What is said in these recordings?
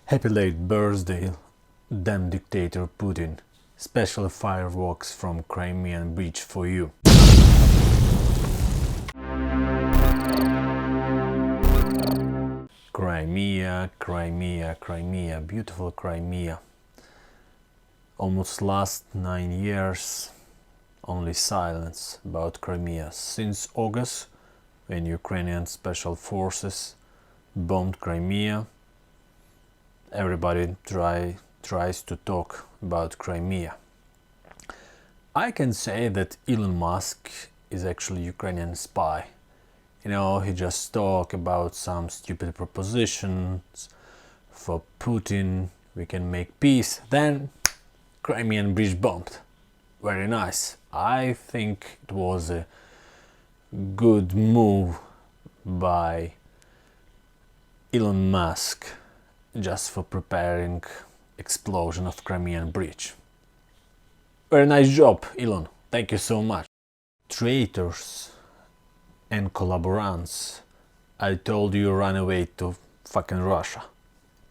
Happy late birthday, damn dictator Putin. Special fireworks from Crimean Bridge for you. Crimea, Crimea, Crimea, beautiful Crimea. Almost last 9 years, only silence about Crimea. Since August, when Ukrainian special forces bombed Crimea, everybody tries to talk about Crimea. I can say that Elon Musk is actually Ukrainian spy. You know, he just talk about some stupid propositions for Putin, we can make peace, then Crimean Bridge bombed. Very nice. I think it was a good move by Elon Musk just for preparing explosion of Crimean Bridge. Very nice job, Elon. Thank you so much. Traitors and collaborants, I told you run away to fucking Russia.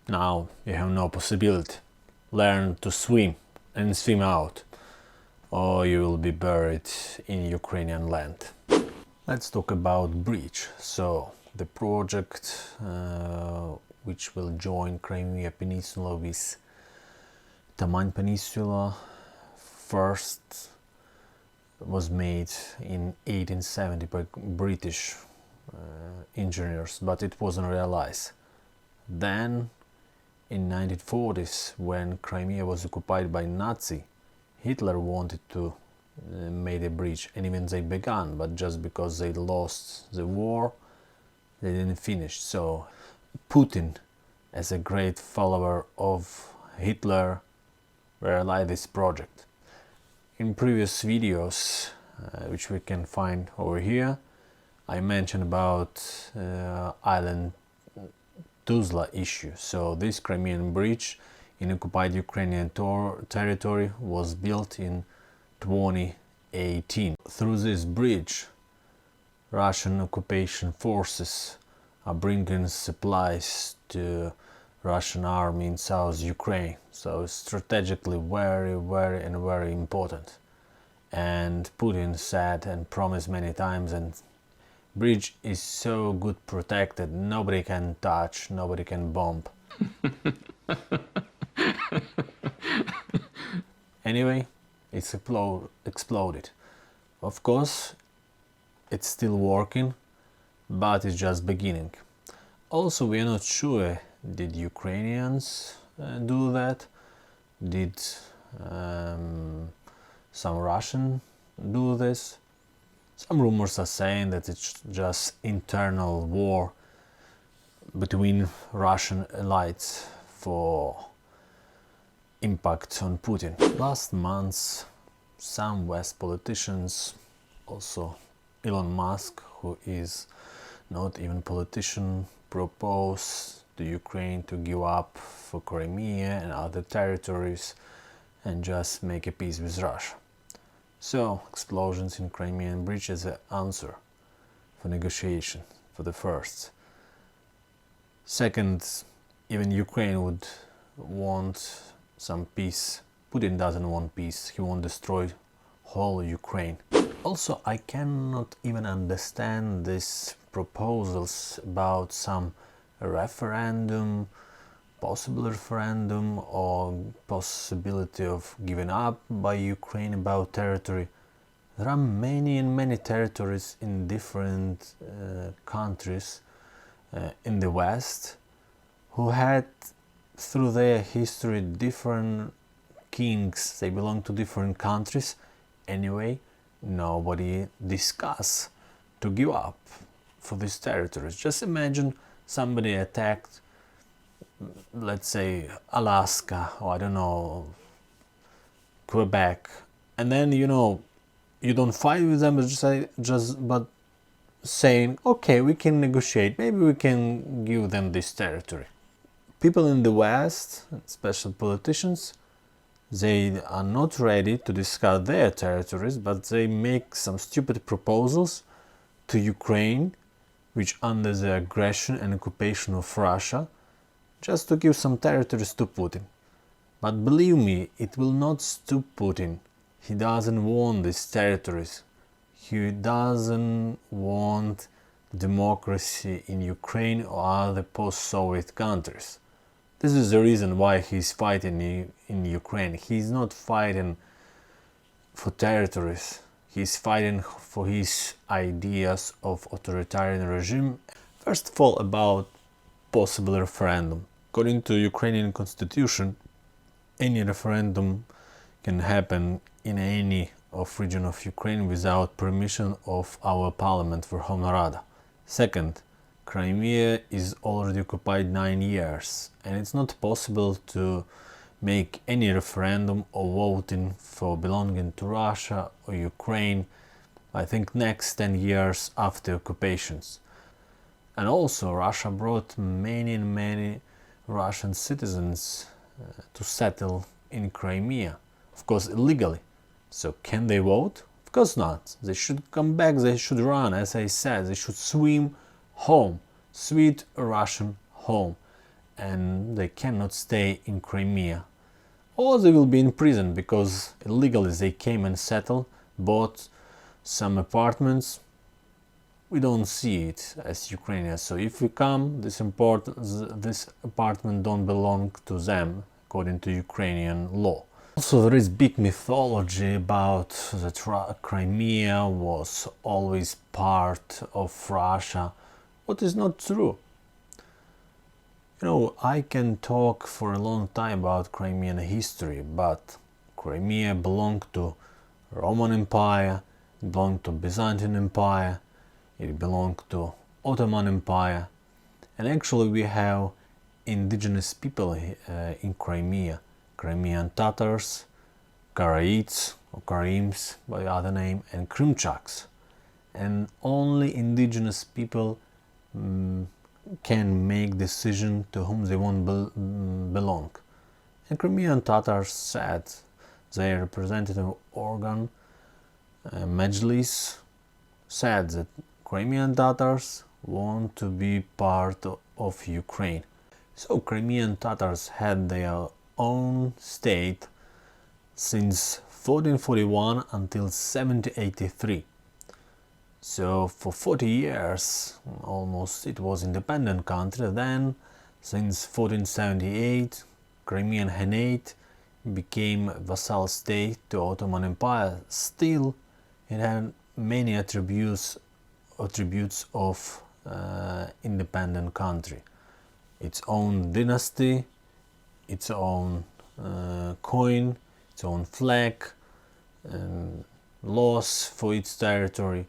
Now you have no possibility. Learn to swim and swim out, or you will be buried in Ukrainian land. Let's talk about bridge. So the project which will join Crimean Peninsula with Crimean Peninsula first was made in 1870 by British engineers, but it wasn't realized. Then in 1940s, when Crimea was occupied by Nazi, Hitler wanted to make a bridge, and even they began, but just because they lost the war, they didn't finish. So Putin, as a great follower of Hitler, realized this project. In previous videos, which we can find over here, I mentioned about island Tuzla issue. So this Crimean Bridge in occupied Ukrainian territory was built in 2018. Through this bridge, Russian occupation forces are bringing supplies to Russian army in South Ukraine. So it's strategically very important. And Putin said and promised many times, and bridge is so good protected, nobody can touch, nobody can bomb. Anyway, it's exploded. Of course, it's still working, but it's just beginning. Also, we are not sure, did Ukrainians do that? Did some Russian do this? Some rumors are saying that it's just internal war between Russian elites for impact on Putin. Last month, some West politicians, also Elon Musk, who is not even politician, proposed to Ukraine to give up for Crimea and other territories and just make a peace with Russia. So, explosions in Crimean Bridge is an answer for negotiation, for the first. Second, even Ukraine would want some peace. Putin doesn't want peace, he won't destroy whole Ukraine. Also, I cannot even understand these proposals about some referendum, possible referendum, or possibility of giving up by Ukraine about territory. There are many territories in different countries in the West who had through their history different kings. They belong to different countries. Anyway, nobody discuss to give up for these territories. Just imagine somebody attacked, let's say, Alaska, or I don't know, Quebec, and then you don't fight with them, but saying, okay, we can negotiate, maybe we can give them this territory. People in the West, especially politicians, they are not ready to discuss their territories, but they make some stupid proposals to Ukraine, which under the aggression and occupation of Russia, just to give some territories to Putin. But believe me, it will not stop Putin. He doesn't want these territories. He doesn't want democracy in Ukraine or other post-Soviet countries. This is the reason why he's fighting in Ukraine. He's not fighting for territories. He's fighting for his ideas of authoritarian regime. First of all, about possible referendum. According to Ukrainian constitution, any referendum can happen in any of region of Ukraine without permission of our parliament, Verkhovna Rada. Second, Crimea is already occupied 9 years, and it's not possible to make any referendum or voting for belonging to Russia or Ukraine, I think next 10 years after occupations. And also Russia brought many Russian citizens to settle in Crimea, of course illegally. So can they vote? Of course not. They should come back, they should run, as I said, they should swim home, sweet Russian home, and they cannot stay in Crimea. Or they will be in prison because illegally they came and settled, bought some apartments. We don't see it as Ukrainians. So if we come, this apartment don't belong to them according to Ukrainian law. Also, there is big mythology about that Crimea was always part of Russia, what is not true. You know, I can talk for a long time about Crimean history, but Crimea belonged to Roman Empire, it belonged to Byzantine Empire, it belonged to Ottoman Empire, and actually we have indigenous people in Crimea, Crimean Tatars, Karaites or Karims by other name, and Krimchaks. And only indigenous people can make decision to whom they want belong. And Crimean Tatars said their representative organ, Majlis, said that Crimean Tatars want to be part of Ukraine. So Crimean Tatars had their own state since 1441 until 1783. So for 40 years almost it was independent country. Then since 1478 Crimean Khanate became vassal state to Ottoman Empire. Still it had many attributes of independent country. Its own dynasty, its own coin, its own flag, and laws for its territory.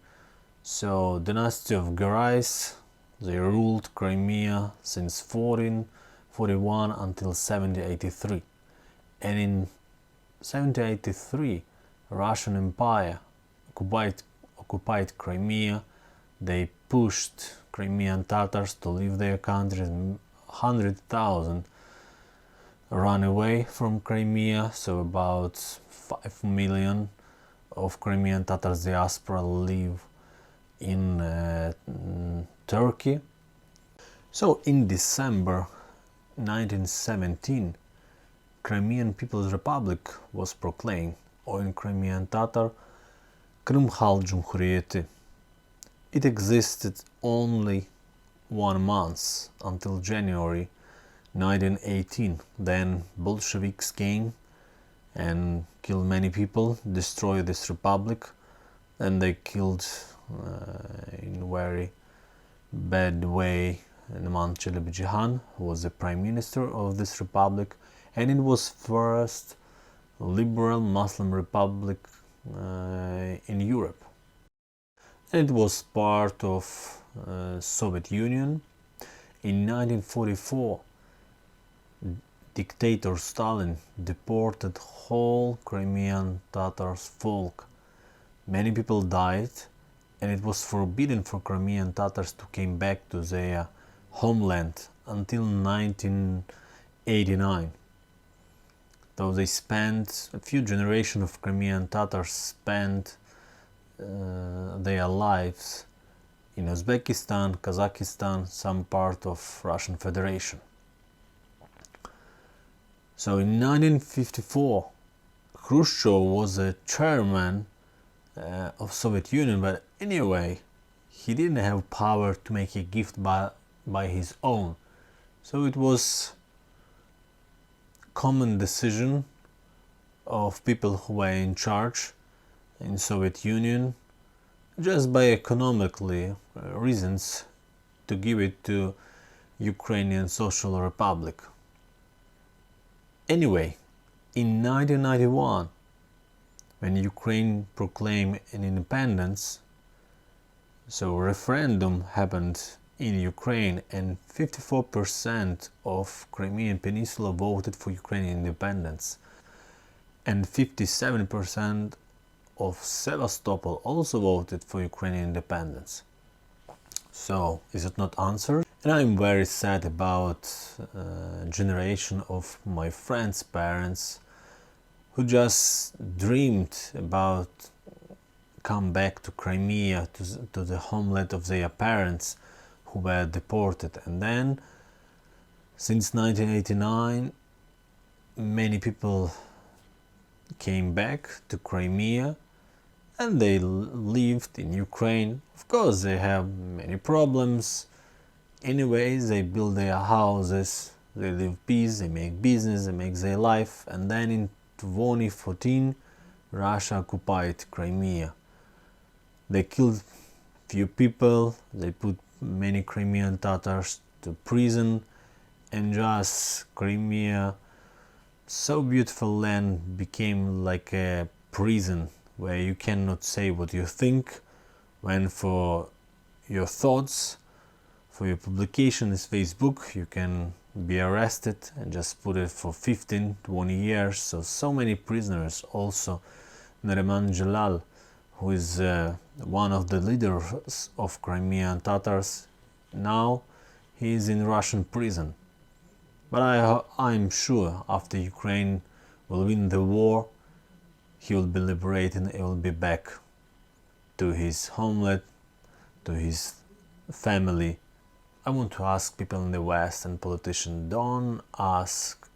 So dynasty of Garais, they ruled Crimea since 1441 until 1783. And in 1783 Russian Empire occupied Crimea. They pushed Crimean Tatars to leave their country. 100,000 ran away from Crimea, so about 5 million of Crimean Tatars diaspora live in Turkey. So in December 1917 Crimean People's Republic was proclaimed, or in Crimean Tatar, Krym Halk Cumhuriyeti. It existed only 1 month until January 1918. Then Bolsheviks came and killed many people, destroyed this republic, and they killed in a very bad way Naman Çelebi-Cihan, who was the prime minister of this republic, and it was first liberal Muslim republic in Europe. It was part of Soviet Union. In 1944, dictator Stalin deported whole Crimean Tatars folk. Many people died, and it was forbidden for Crimean Tatars to come back to their homeland until 1989. Though they spent a few generations of Crimean Tatars spent their lives in Uzbekistan, Kazakhstan, some part of Russian Federation. So in 1954, Khrushchev was a chairman of Soviet Union, but anyway, he didn't have power to make a gift by his own. So it was common decision of people who were in charge in Soviet Union, just by economically reasons, to give it to Ukrainian Social Republic. Anyway, in 1991, when Ukraine proclaimed an independence, so a referendum happened in Ukraine and 54% of Crimean Peninsula voted for Ukrainian independence, and 57% of Sevastopol also voted for Ukrainian independence. So, is it not answered? And I'm very sad about generation of my friends' parents who just dreamed about come back to Crimea, to the homeland of their parents who were deported. And then, since 1989, many people came back to Crimea and they lived in Ukraine. Of course, they have many problems. Anyways, they build their houses, they live peace, they make business, they make their life. And then in 2014, Russia occupied Crimea. They killed few people, they put many Crimean Tatars to prison, and just Crimea, so beautiful land, became like a prison where you cannot say what you think, when for your thoughts, for your publication is Facebook, you can be arrested and just put it for 15-20 years. So many prisoners. Also Nariman Jalal, who is one of the leaders of Crimean Tatars, now he is in Russian prison. But I'm sure after Ukraine will win the war, he will be liberated and he will be back to his homeland, to his family. I want to ask people in the West and politicians, don't ask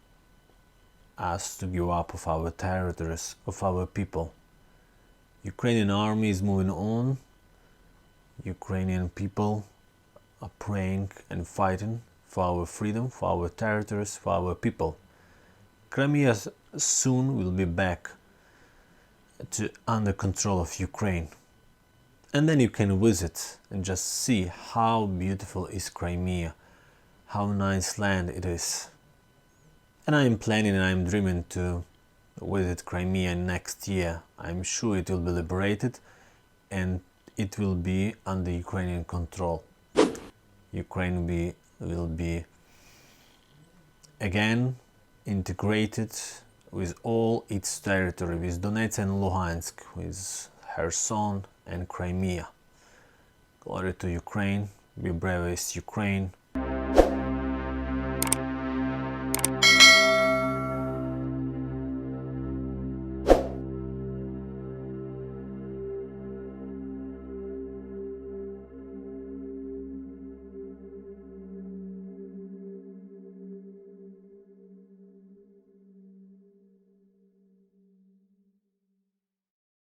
us to give up of our territories, of our people. Ukrainian army is moving on. Ukrainian people are praying and fighting for our freedom, for our territories, for our people. Crimea soon will be back under control of Ukraine. And then you can visit and just see how beautiful is Crimea, how nice land it is. And I am planning and I am dreaming to visit Crimea next year. I'm sure it will be liberated and it will be under Ukrainian control. Ukraine will be again integrated with all its territory, with Donetsk and Luhansk, with Kherson and Crimea. Glory to Ukraine, be bravest Ukraine.